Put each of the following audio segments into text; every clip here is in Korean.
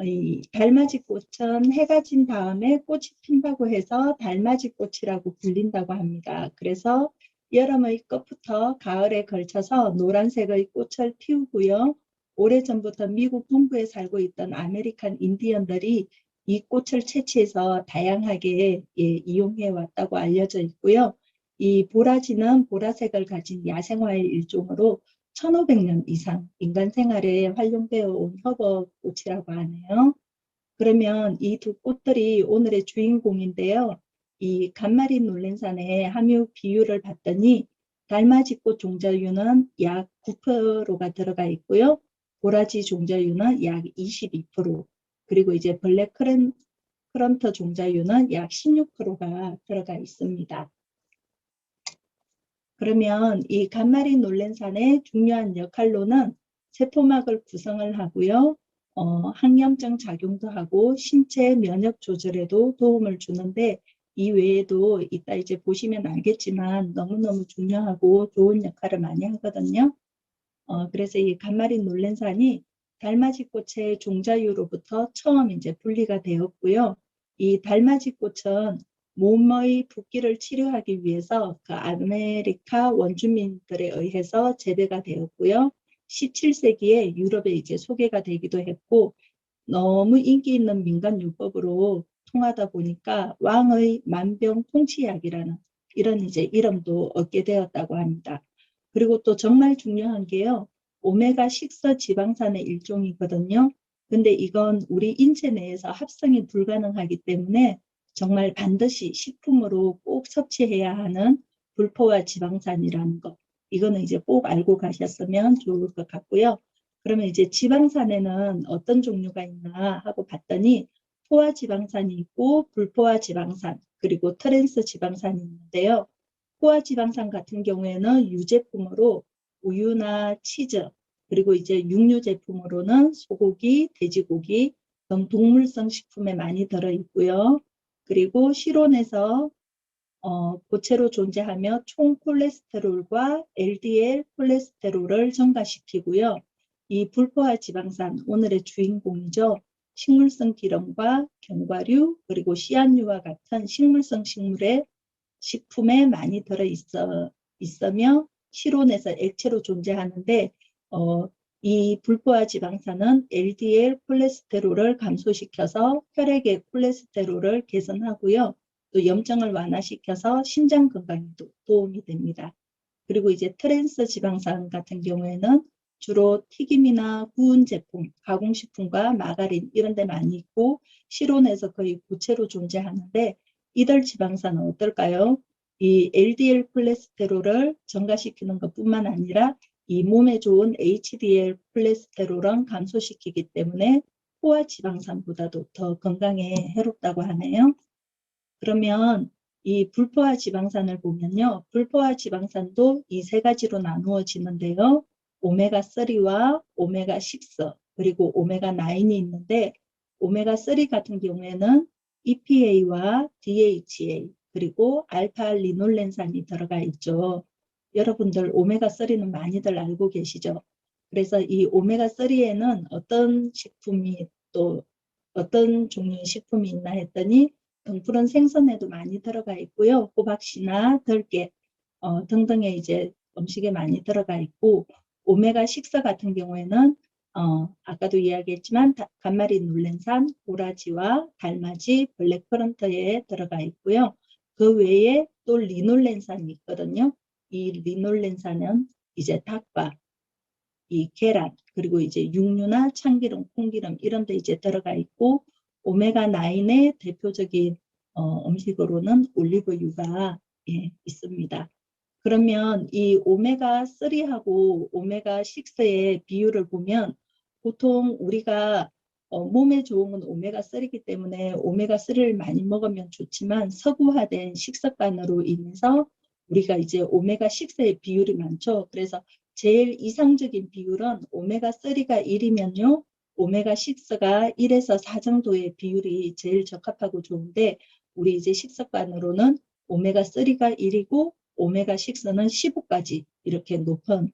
이 달맞이꽃은 해가 진 다음에 꽃이 핀다고 해서 달맞이꽃이라고 불린다고 합니다. 그래서 여름의 끝부터 가을에 걸쳐서 노란색의 꽃을 피우고요. 오래전부터 미국 동부에 살고 있던 아메리칸 인디언들이 이 꽃을 채취해서 다양하게 이용해 왔다고 알려져 있고요. 이 보라지는 보라색을 가진 야생화의 일종으로 1500년 이상 인간 생활에 활용되어 온 허브꽃이라고 하네요. 그러면 이 두 꽃들이 오늘의 주인공인데요. 이 간마린 놀랜산의 함유 비율을 봤더니 달맞이꽃 종자유는 약 9%가 들어가 있고요. 보라지 종자유는 약 22%, 그리고 이제 블랙 커런트 종자유는 약 16%가 들어가 있습니다. 그러면 이 간마린 놀랜산의 중요한 역할로는 세포막을 구성을 하고요. 항염증 작용도 하고 신체 면역 조절에도 도움을 주는데, 이 외에도 이따 이제 보시면 알겠지만 너무너무 중요하고 좋은 역할을 많이 하거든요. 그래서 이 간마린 놀랜산이 달맞이꽃의 종자유로부터 처음 이제 분리가 되었고요. 이 달맞이꽃은 몸의 붓기를 치료하기 위해서 그 아메리카 원주민들에 의해서 재배가 되었고요. 17세기에 유럽에 이제 소개가 되기도 했고, 너무 인기 있는 민간요법으로 통하다 보니까 왕의 만병통치약이라는 이런 이제 이름도 얻게 되었다고 합니다. 그리고 또 정말 중요한 게요. 오메가 6 지방산의 일종이거든요. 근데 이건 우리 인체 내에서 합성이 불가능하기 때문에 정말 반드시 식품으로 꼭 섭취해야 하는 불포화 지방산이라는 거. 이거는 이제 꼭 알고 가셨으면 좋을 것 같고요. 그러면 이제 지방산에는 어떤 종류가 있나 하고 봤더니 포화 지방산이 있고 불포화 지방산, 그리고 트랜스 지방산이 있는데요. 포화 지방산 같은 경우에는 유제품으로 우유나 치즈, 그리고 이제 육류 제품으로는 소고기, 돼지고기 등 동물성 식품에 많이 들어 있고요. 그리고 실온에서 고체로 존재하며 총 콜레스테롤과 LDL 콜레스테롤을 증가시키고요. 이 불포화 지방산, 오늘의 주인공이죠. 식물성 기름과 견과류, 그리고 씨앗류와 같은 식물성 식품에 많이 있으며 실온에서 액체로 존재하는데, 이 불포화 지방산은 LDL 콜레스테롤을 감소시켜서 혈액의 콜레스테롤을 개선하고요. 또 염증을 완화시켜서 심장 건강에도 도움이 됩니다. 그리고 이제 트랜스 지방산 같은 경우에는 주로 튀김이나 구운 제품, 가공식품과 마가린 이런 데 많이 있고 실온에서 거의 고체로 존재하는데, 이들 지방산은 어떨까요? 이 LDL 콜레스테롤을 증가시키는 것뿐만 아니라 이 몸에 좋은 HDL 콜레스테롤은 감소시키기 때문에 포화 지방산보다도 더 건강에 해롭다고 하네요. 그러면 이 불포화 지방산을 보면요. 불포화 지방산도 이 세 가지로 나누어지는데요. 오메가3와 오메가6 그리고 오메가9이 있는데, 오메가3 같은 경우에는 EPA와 DHA 그리고 알파 리놀렌산이 들어가 있죠. 여러분들 오메가3는 많이들 알고 계시죠? 그래서 이 오메가3에는 어떤 식품이 또 어떤 종류의 식품이 있나 했더니 등푸른 생선에도 많이 들어가 있고요. 호박씨나 들깨 등등의 이제 음식에 많이 들어가 있고, 오메가6 같은 경우에는 아까도 이야기했지만 간마린 놀랜산, 보라지와 달맞이, 블랙커런트에 들어가 있고요. 그 외에 또 리놀렌산이 있거든요. 이 리놀렌산은 이제 닭과 이 계란, 그리고 이제 육류나 참기름, 콩기름 이런 데 이제 들어가 있고, 오메가9의 대표적인 음식으로는 올리브유가 있습니다. 그러면 이 오메가3하고 오메가6의 비율을 보면 보통 우리가 몸에 좋은 건 오메가3이기 때문에 오메가3를 많이 먹으면 좋지만, 서구화된 식습관으로 인해서 우리가 이제 오메가6의 비율이 많죠. 그래서 제일 이상적인 비율은 오메가3가 1이면요. 오메가6가 1에서 4 정도의 비율이 제일 적합하고 좋은데, 우리 이제 식습관으로는 오메가3가 1이고 오메가6는 15까지 이렇게 높은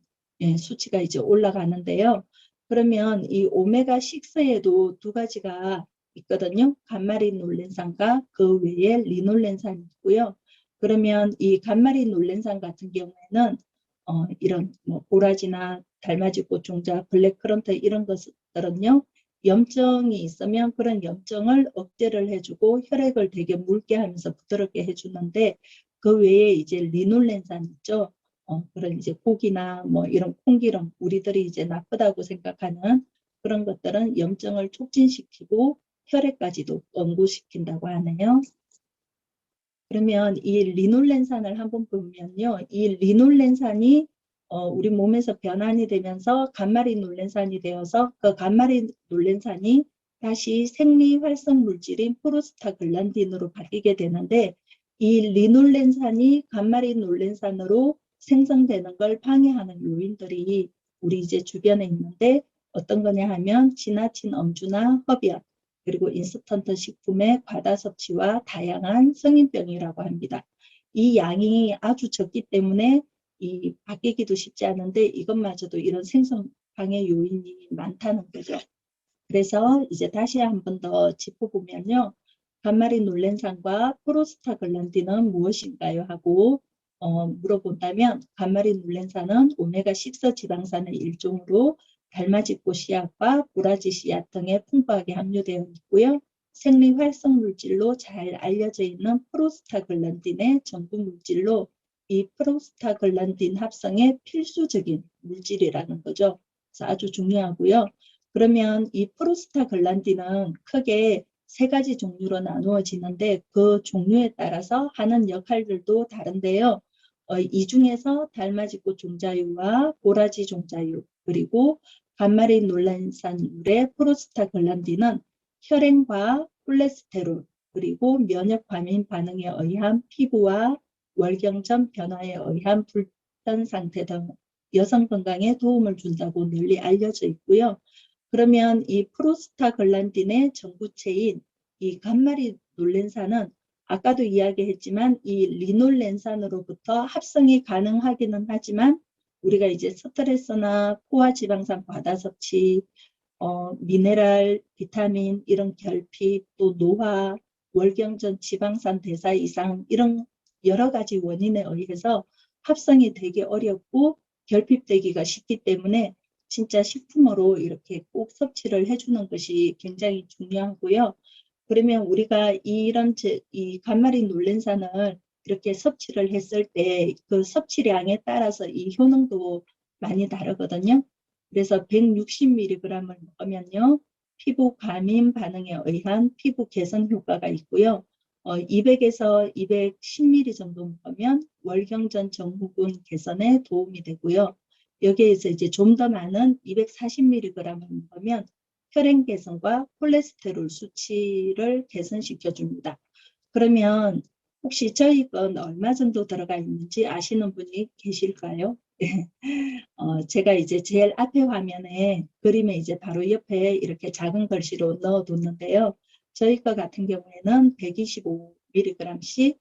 수치가 이제 올라가는데요. 그러면 이 오메가6에도 두 가지가 있거든요. 감마리놀렌산과 그 외에 리놀렌산이 있고요. 그러면 이 감마리놀렌산 같은 경우에는 이런 뭐 보라지나 달맞이꽃 종자, 블랙커런트 이런 것들은요. 염증이 있으면 그런 염증을 억제를 해주고 혈액을 되게 묽게 하면서 부드럽게 해주는데 그 외에 이제 리놀렌산 있죠. 그런 이제 고기나 뭐 이런 콩기름 우리들이 이제 나쁘다고 생각하는 그런 것들은 염증을 촉진시키고 혈액까지도 원고시킨다고 하네요. 그러면 이 리놀렌산을 한번 보면요. 이 리놀렌산이 우리 몸에서 변환이 되면서 감마리놀렌산이 되어서 그 감마리놀렌산이 다시 생리활성 물질인 프로스타글란딘으로 바뀌게 되는데 이 리놀렌산이 감마리놀렌산으로 생성되는 걸 방해하는 요인들이 우리 이제 주변에 있는데 어떤 거냐 하면 지나친 음주나 흡연 그리고 인스턴트 식품의 과다 섭취와 다양한 성인병이라고 합니다. 이 양이 아주 적기 때문에 이 바뀌기도 쉽지 않은데 이것마저도 이런 생성 방해 요인이 많다는 거죠. 그래서 이제 다시 한 번 더 짚어보면요. 감마리놀렌산과 프로스타글란딘은 무엇인가요? 하고 물어본다면 감마리놀렌산은 오메가6 지방산의 일종으로 달맞이꽃 씨앗과 보라지 씨앗 등에 풍부하게 함유되어 있고요. 생리 활성 물질로 잘 알려져 있는 프로스타글란딘의 전분 물질로 이 프로스타글란딘 합성의 필수적인 물질이라는 거죠. 그래서 아주 중요하고요. 그러면 이 프로스타글란딘은 크게 세 가지 종류로 나누어지는데 그 종류에 따라서 하는 역할들도 다른데요. 이 중에서 달맞이꽃 종자유와 보라지 종자유 그리고 감마리놀렌산율의 프로스타글란딘은 혈행과 콜레스테롤 그리고 면역 과민 반응에 의한 피부와 월경전 변화에 의한 불편 상태 등 여성 건강에 도움을 준다고 널리 알려져 있고요. 그러면 이 프로스타글란딘의 전구체인 이 감마리놀렌산은 아까도 이야기했지만 이 리놀렌산으로부터 합성이 가능하기는 하지만 우리가 이제 스트레스나 포화 지방산 과다 섭취, 미네랄, 비타민 이런 결핍, 또 노화, 월경전 지방산 대사 이상 이런 여러 가지 원인에 의해서 합성이 되게 어렵고 결핍되기가 쉽기 때문에 진짜 식품으로 이렇게 꼭 섭취를 해주는 것이 굉장히 중요하고요. 그러면 우리가 이 감마리놀렌산을 이렇게 섭취를 했을 때 그 섭취량에 따라서 이 효능도 많이 다르거든요. 그래서 160mg을 먹으면요. 피부 과민 반응에 의한 피부 개선 효과가 있고요. 200에서 210ml 정도 먹으면 월경전 정후군 개선에 도움이 되고요. 여기에서 이제 좀 더 많은 240mg을 먹으면 혈행 개선과 콜레스테롤 수치를 개선시켜 줍니다. 그러면 혹시 저희 건 얼마 정도 들어가 있는지 아시는 분이 계실까요? 제가 이제 제일 앞에 화면에 그림에 이제 바로 옆에 이렇게 작은 글씨로 넣어뒀는데요. 저희 거 같은 경우에는 125mg씩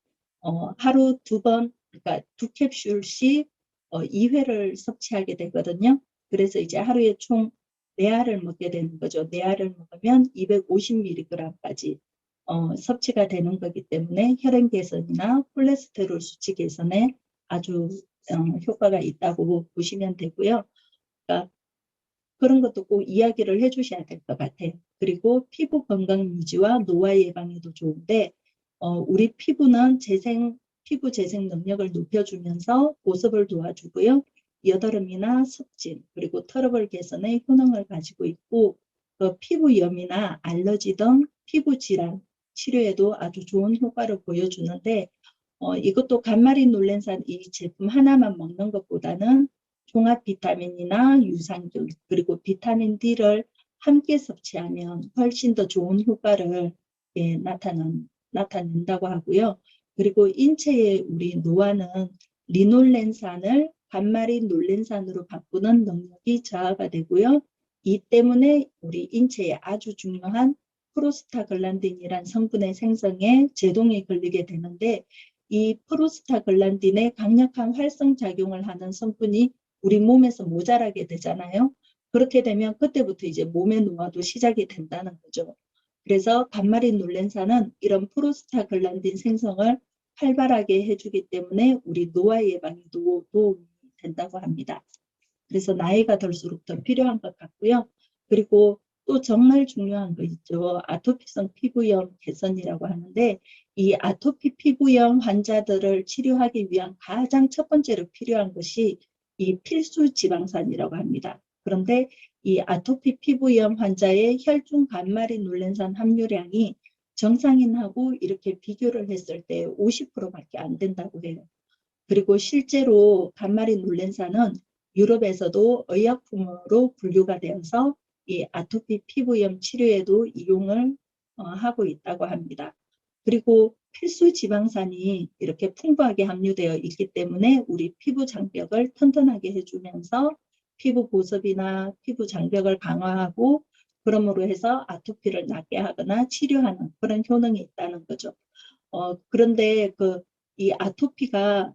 하루 두 번, 그러니까 두 캡슐씩 2회를 섭취하게 되거든요. 그래서 이제 하루에 총 4알을 먹게 되는 거죠. 4알을 먹으면 250mg까지 섭취가 되는 거기 때문에 혈행 개선이나 콜레스테롤 수치 개선에 아주 효과가 있다고 보시면 되고요. 그러니까 그런 것도 꼭 이야기를 해주셔야 될 것 같아요. 그리고 피부 건강 유지와 노화 예방에도 좋은데 우리 피부는 피부 재생 능력을 높여주면서 보습을 도와주고요. 여드름이나 습진 그리고 트러블 개선의 효능을 가지고 있고 피부염이나 알러지 등 피부 질환 치료에도 아주 좋은 효과를 보여주는데 이것도 감마리놀렌산 이 제품 하나만 먹는 것보다는 종합 비타민이나 유산균 그리고 비타민 D를 함께 섭취하면 훨씬 더 좋은 효과를 나타낸다고 하고요. 그리고 인체의 우리 노화는 리놀렌산을 감마리놀렌산으로 바꾸는 능력이 저하가 되고요. 이 때문에 우리 인체에 아주 중요한 프로스타글란딘이란 성분의 생성에 제동이 걸리게 되는데 이 프로스타글란딘의 강력한 활성작용을 하는 성분이 우리 몸에서 모자라게 되잖아요. 그렇게 되면 그때부터 이제 몸의 노화도 시작이 된다는 거죠. 그래서 간마린 놀랜산은 이런 프로스타글란딘 생성을 활발하게 해주기 때문에 우리 노화 예방에도 도움이 된다고 합니다. 그래서 나이가 들수록 더 필요한 것 같고요. 그리고 또 정말 중요한 거 있죠. 아토피성 피부염 개선이라고 하는데 이 아토피 피부염 환자들을 치료하기 위한 가장 첫 번째로 필요한 것이 이 필수 지방산이라고 합니다. 그런데 이 아토피 피부염 환자의 혈중 간마린 놀랜산 함유량이 정상인하고 이렇게 비교를 했을 때 50%밖에 안 된다고 해요. 그리고 실제로 간마린 놀랜산은 유럽에서도 의약품으로 분류가 되어서 이 아토피 피부염 치료에도 이용을 하고 있다고 합니다. 그리고 필수 지방산이 이렇게 풍부하게 함유되어 있기 때문에 우리 피부 장벽을 튼튼하게 해주면서 피부 보습이나 피부 장벽을 강화하고 그러므로 해서 아토피를 낫게 하거나 치료하는 그런 효능이 있다는 거죠. 그런데 이 아토피가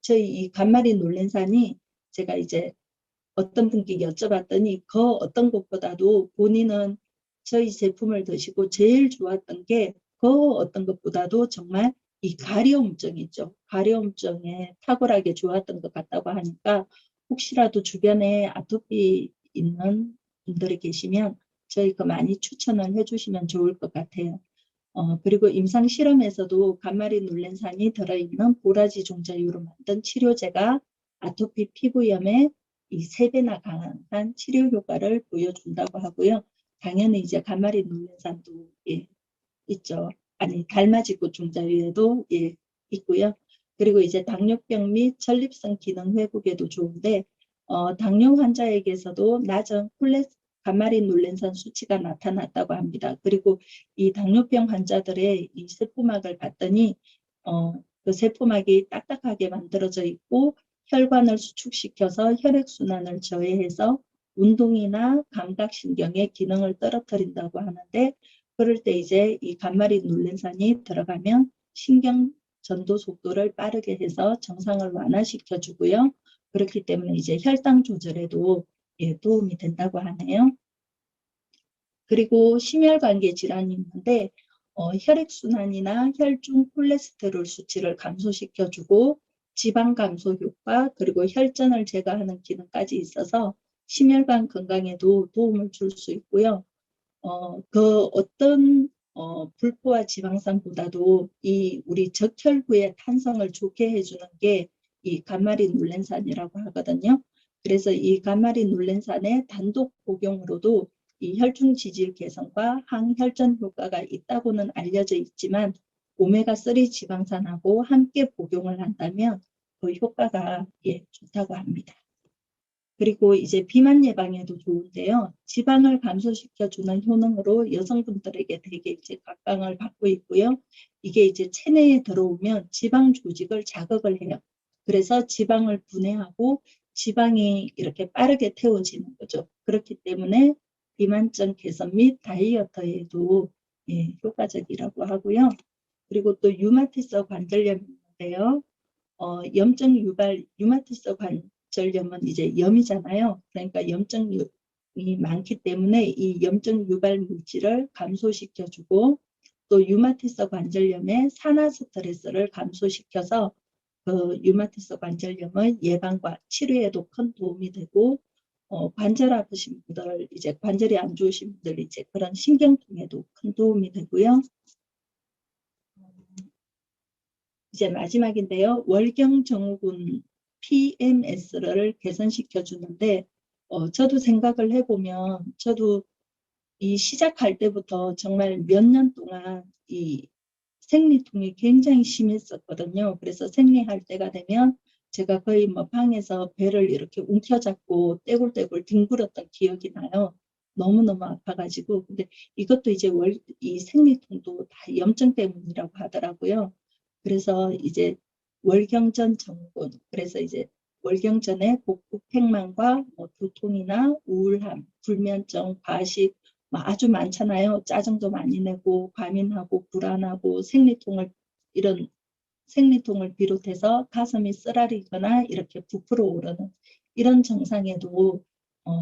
저희 이 간마린 놀랜산이 제가 이제 어떤 분께 여쭤봤더니 그 어떤 것보다도 본인은 저희 제품을 드시고 제일 좋았던 게 그 어떤 것보다도 정말 이 가려움증 있죠. 가려움증에 탁월하게 좋았던 것 같다고 하니까 혹시라도 주변에 아토피 있는 분들이 계시면 저희 그 많이 추천을 해주시면 좋을 것 같아요. 그리고 임상 실험에서도 간마린 놀랜산이 들어있는 보라지 종자유로 만든 치료제가 아토피 피부염에 이 3배나 강한 치료 효과를 보여준다고 하고요. 당연히 이제 간마린 놀랜산도 예, 있죠. 아니 달맞이꽃 종자유에도 예, 있고요. 그리고 이제 당뇨병 및 전립선 기능 회복에도 좋은데 당뇨 환자에게서도 낮은 간마린 놀랜산 수치가 나타났다고 합니다. 그리고 이 당뇨병 환자들의 이 세포막을 봤더니 그 세포막이 딱딱하게 만들어져 있고 혈관을 수축시켜서 혈액순환을 저해해서 운동이나 감각신경의 기능을 떨어뜨린다고 하는데 그럴 때 이제 이 간마린 놀랜산이 들어가면 신경 전도 속도를 빠르게 해서 정상을 완화시켜 주고요. 그렇기 때문에 이제 혈당 조절에도 예, 도움이 된다고 하네요. 그리고 심혈관계 질환이 있는데 혈액순환이나 혈중 콜레스테롤 수치를 감소시켜주고 지방 감소 효과 그리고 혈전을 제거하는 기능까지 있어서 심혈관 건강에도 도움을 줄 수 있고요. 그 어떤 불포화 지방산보다도 이 우리 적혈구의 탄성을 좋게 해주는 게 이 간마린 놀랜산이라고 하거든요. 그래서 이 간마린 놀랜산의 단독 복용으로도 이 혈중 지질 개선과 항혈전 효과가 있다고는 알려져 있지만 오메가3 지방산하고 함께 복용을 한다면 그 효과가 예, 좋다고 합니다. 그리고 이제 비만 예방에도 좋은데요. 지방을 감소시켜주는 효능으로 여성분들에게 되게 이제 각광을 받고 있고요. 이게 이제 체내에 들어오면 지방 조직을 자극을 해요. 그래서 지방을 분해하고 지방이 이렇게 빠르게 태워지는 거죠. 그렇기 때문에 비만증 개선 및 다이어트에도 예, 효과적이라고 하고요. 그리고 또 유마티스 관절염이 있는데요. 염증 유발 유마티스 관절염은 이제 염이잖아요. 그러니까 염증이 많기 때문에 이 염증 유발 물질을 감소시켜주고 또 유마티스 관절염의 산화 스트레스를 감소시켜서 그 유마티스 관절염의 예방과 치료에도 큰 도움이 되고 관절 아프신 분들 이제 관절이 안 좋으신 분들 이제 그런 신경통에도 큰 도움이 되고요. 이제 마지막인데요. 월경증후군 PMS를 개선시켜 주는데 저도 생각을 해보면 저도 이 시작할 때부터 정말 몇 년 동안 이 생리통이 굉장히 심했었거든요. 그래서 생리할 때가 되면 제가 거의 뭐 방에서 배를 이렇게 움켜잡고 떼굴떼굴 뒹굴었던 기억이 나요. 너무너무 아파가지고. 근데 이것도 이제 이 생리통도 다 염증 때문이라고 하더라고요. 그래서 이제 월경전 증후군, 그래서 이제 월경전에 복부팽만과 뭐 두통이나 우울함, 불면증, 과식, 아주 많잖아요. 짜증도 많이 내고 과민하고 불안하고 이런 생리통을 비롯해서 가슴이 쓰라리거나 이렇게 부풀어 오르는 이런 증상에도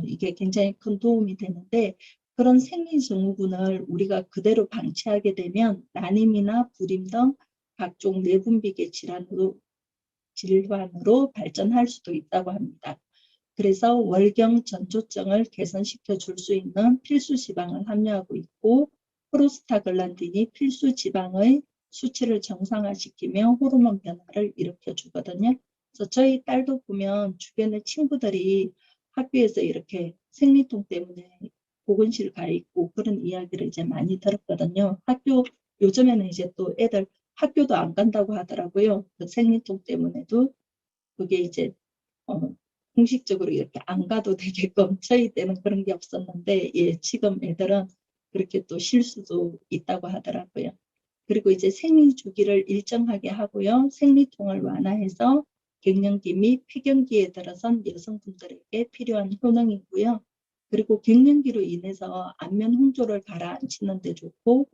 이게 굉장히 큰 도움이 되는데 그런 생리증후군을 우리가 그대로 방치하게 되면 난임이나 불임 등 각종 내분비계 질환으로 발전할 수도 있다고 합니다. 그래서 월경 전조증을 개선시켜 줄 수 있는 필수 지방을 함유하고 있고 프로스타글란딘이 필수 지방의 수치를 정상화시키며 호르몬 변화를 일으켜 주거든요. 그래서 저희 딸도 보면 주변의 친구들이 학교에서 이렇게 생리통 때문에 보건실 가 있고 그런 이야기를 이제 많이 들었거든요. 요즘에는 이제 또 애들 학교도 안 간다고 하더라고요. 그 생리통 때문에도 그게 이제 어, 공식적으로 이렇게 안 가도 되게끔 저희 때는 그런 게 없었는데 예, 지금 애들은 그렇게 또 쉴 수도 있다고 하더라고요. 그리고 이제 생리 주기를 일정하게 하고요. 생리통을 완화해서 갱년기 및 폐경기에 들어선 여성분들에게 필요한 효능이고요. 그리고 갱년기로 인해서 안면 홍조를 가라앉히는 데 좋고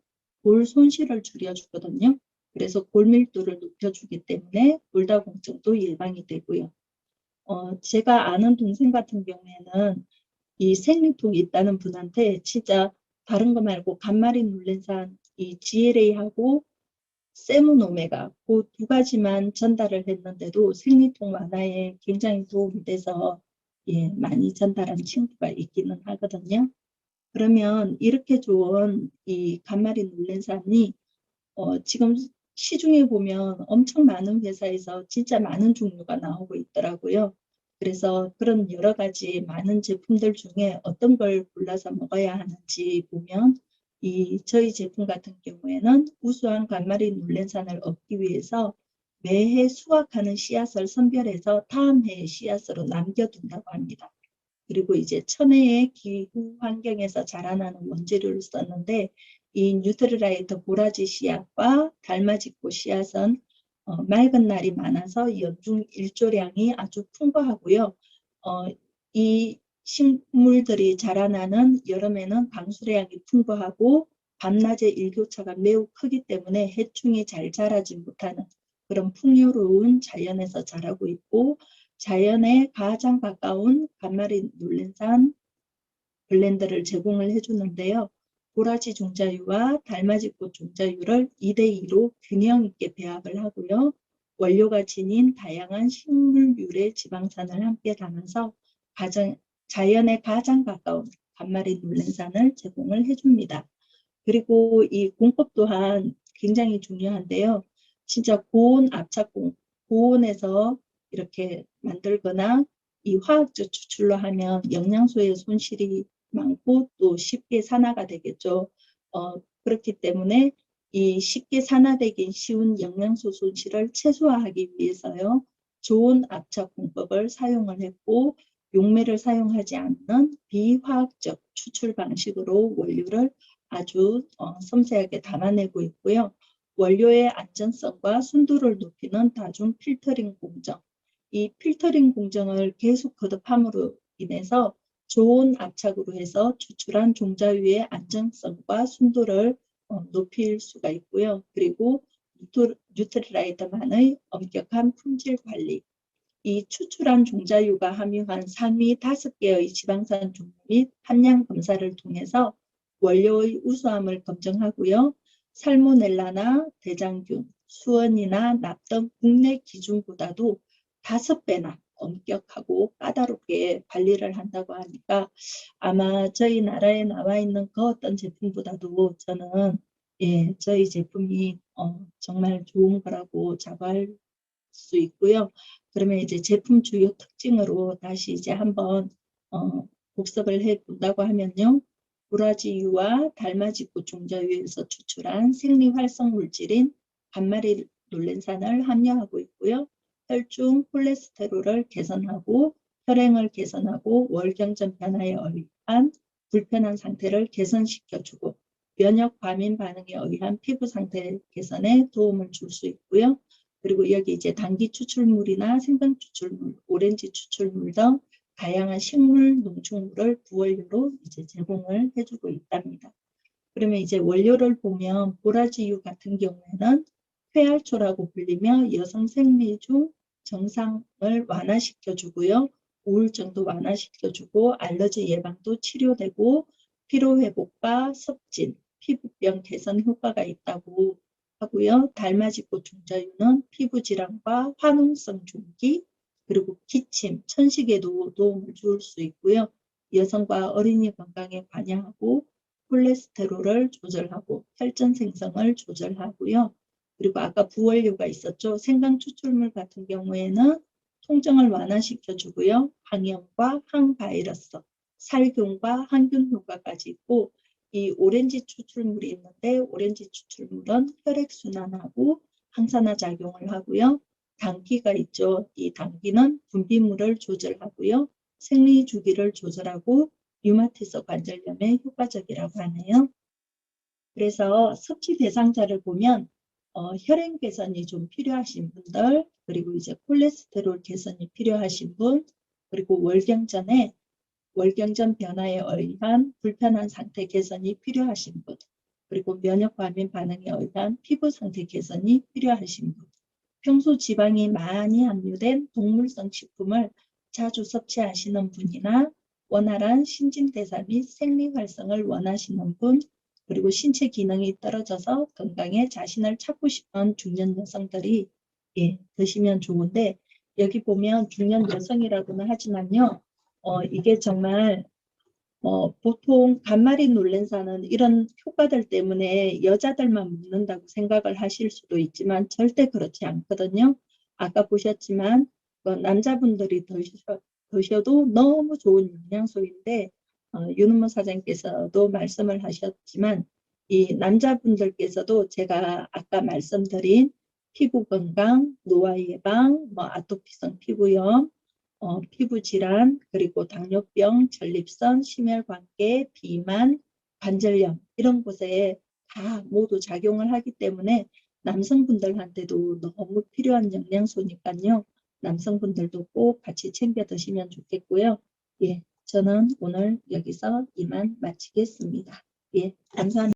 골 손실을 줄여주거든요. 그래서 골밀도를 높여주기 때문에 골다공증도 예방이 되고요. 제가 아는 동생 같은 경우에는 이 생리통이 있다는 분한테 진짜 다른 거 말고 간마린 눌렌산 이 GLA하고 세무노메가 그 두 가지만 전달을 했는데도 생리통 완화에 굉장히 도움이 돼서 예, 많이 전달한 친구가 있기는 하거든요. 그러면 이렇게 좋은 이 간마린 눌렌산이 지금 시중에 보면 엄청 많은 회사에서 진짜 많은 종류가 나오고 있더라고요. 그래서 그런 여러 가지 많은 제품들 중에 어떤 걸 골라서 먹어야 하는지 보면 저희 제품 같은 경우에는 우수한 간마린 눌렌산을 얻기 위해서 매해 수확하는 씨앗을 선별해서 다음 해의 씨앗으로 남겨둔다고 합니다. 그리고 이제 천혜의 기후 환경에서 자라나는 원재료를 썼는데 이 뉴트리라이트 보라지 씨앗과 달맞이꽃 씨앗은 맑은 날이 많아서 연중 일조량이 아주 풍부하고요. 어, 이 식물들이 자라나는 여름에는 강수량이 풍부하고 밤낮의 일교차가 매우 크기 때문에 해충이 잘 자라지 못하는 그런 풍요로운 자연에서 자라고 있고 자연에 가장 가까운 간마린 눌렌산 블렌드를 제공을 해주는데요. 도라지 종자유와 달맞이꽃 종자유를 2대2로 균형 있게 배합을 하고요. 원료가 지닌 다양한 식물 유래 지방산을 함께 담아서 자연에 가장 가까운 간마린 눌렌산을 제공을 해줍니다. 그리고 이 공법 또한 굉장히 중요한데요. 진짜 고온에서 이렇게 만들거나 이 화학적 추출로 하면 영양소의 손실이 많고 또 쉽게 산화가 되겠죠. 그렇기 때문에 이 쉽게 산화되기 쉬운 영양소 손실을 최소화하기 위해서요. 좋은 압착 공법을 사용을 했고 용매를 사용하지 않는 비화학적 추출 방식으로 원료를 아주 섬세하게 담아내고 있고요. 원료의 안전성과 순도를 높이는 다중 필터링 공정. 이 필터링 공정을 계속 거듭함으로 인해서 좋은 압착으로 해서 추출한 종자유의 안정성과 순도를 높일 수가 있고요. 그리고 뉴트리라이트만의 엄격한 품질 관리. 이 추출한 종자유가 함유한 상위 5개의 지방산 종류 및 함량 검사를 통해서 원료의 우수함을 검증하고요. 살모넬라나 대장균, 수은이나 납 등 국내 기준보다도 5배나 엄격하고 까다롭게 관리를 한다고 하니까 아마 저희 나라에 나와 있는 그 어떤 제품보다도 저는 예, 저희 제품이 정말 좋은 거라고 자부할 수 있고요. 그러면 이제 제품 주요 특징으로 다시 이제 한번 복습을 해 본다고 하면요. 도라지유와 달맞이꽃 종자유에서 추출한 생리활성 물질인 간마리 놀렌산을 함유하고 있고요. 혈중 콜레스테롤을 개선하고 혈행을 개선하고 월경전 변화에 의한 불편한 상태를 개선시켜주고 면역 과민 반응에 의한 피부 상태 개선에 도움을 줄 수 있고요. 그리고 여기 이제 단기 추출물이나 생강 추출물, 오렌지 추출물 등 다양한 식물, 농축물을 부원료로 이제 제공을 해주고 있답니다. 그러면 이제 원료를 보면 보라지유 같은 경우에는 쾌활초라고 불리며 여성 생리 중 증상을 완화시켜 주고요. 우울증도 완화시켜주고 알러지 예방도 치료되고 피로회복과 섭진, 피부병 개선 효과가 있다고 하고요. 달맞이꽃 중자유는 피부질환과 화농성 종기, 그리고 기침, 천식에도 도움을 줄 수 있고요. 여성과 어린이 건강에 관여하고 콜레스테롤을 조절하고 혈전 생성을 조절하고요. 그리고 아까 부원료가 있었죠. 생강 추출물 같은 경우에는 통증을 완화시켜주고요. 항염과 항바이러스, 살균과 항균 효과까지 있고 이 오렌지 추출물이 있는데 오렌지 추출물은 혈액순환하고 항산화 작용을 하고요. 당귀가 있죠. 이 당귀는 분비물을 조절하고요. 생리 주기를 조절하고 류마티스 관절염에 효과적이라고 하네요. 그래서 섭취 대상자를 보면 혈행 개선이 좀 필요하신 분들, 그리고 이제 콜레스테롤 개선이 필요하신 분, 그리고 월경전 변화에 의한 불편한 상태 개선이 필요하신 분, 그리고 면역 과민 반응에 의한 피부 상태 개선이 필요하신 분, 평소 지방이 많이 함유된 동물성 식품을 자주 섭취하시는 분이나 원활한 신진대사 및 생리 활성을 원하시는 분, 그리고 신체 기능이 떨어져서 건강에 자신을 찾고 싶은 중년 여성들이 드시면 좋은데 여기 보면 중년 여성이라고는 하지만요. 이게 정말 보통 간말이 놀랜사는 이런 효과들 때문에 여자들만 먹는다고 생각을 하실 수도 있지만 절대 그렇지 않거든요. 아까 보셨지만 남자분들이 드셔도 너무 좋은 영양소인데 윤은모 사장님께서도 말씀을 하셨지만 이 남자분들께서도 제가 아까 말씀드린 피부 건강, 노화 예방, 아토피성 피부염, 피부 질환, 그리고 당뇨병, 전립선, 심혈관계, 비만, 관절염 이런 곳에 다 모두 작용을 하기 때문에 남성분들한테도 너무 필요한 영양소니까요. 남성분들도 꼭 같이 챙겨 드시면 좋겠고요. 예, 저는 오늘 여기서 이만 마치겠습니다. 예, 감사합니다.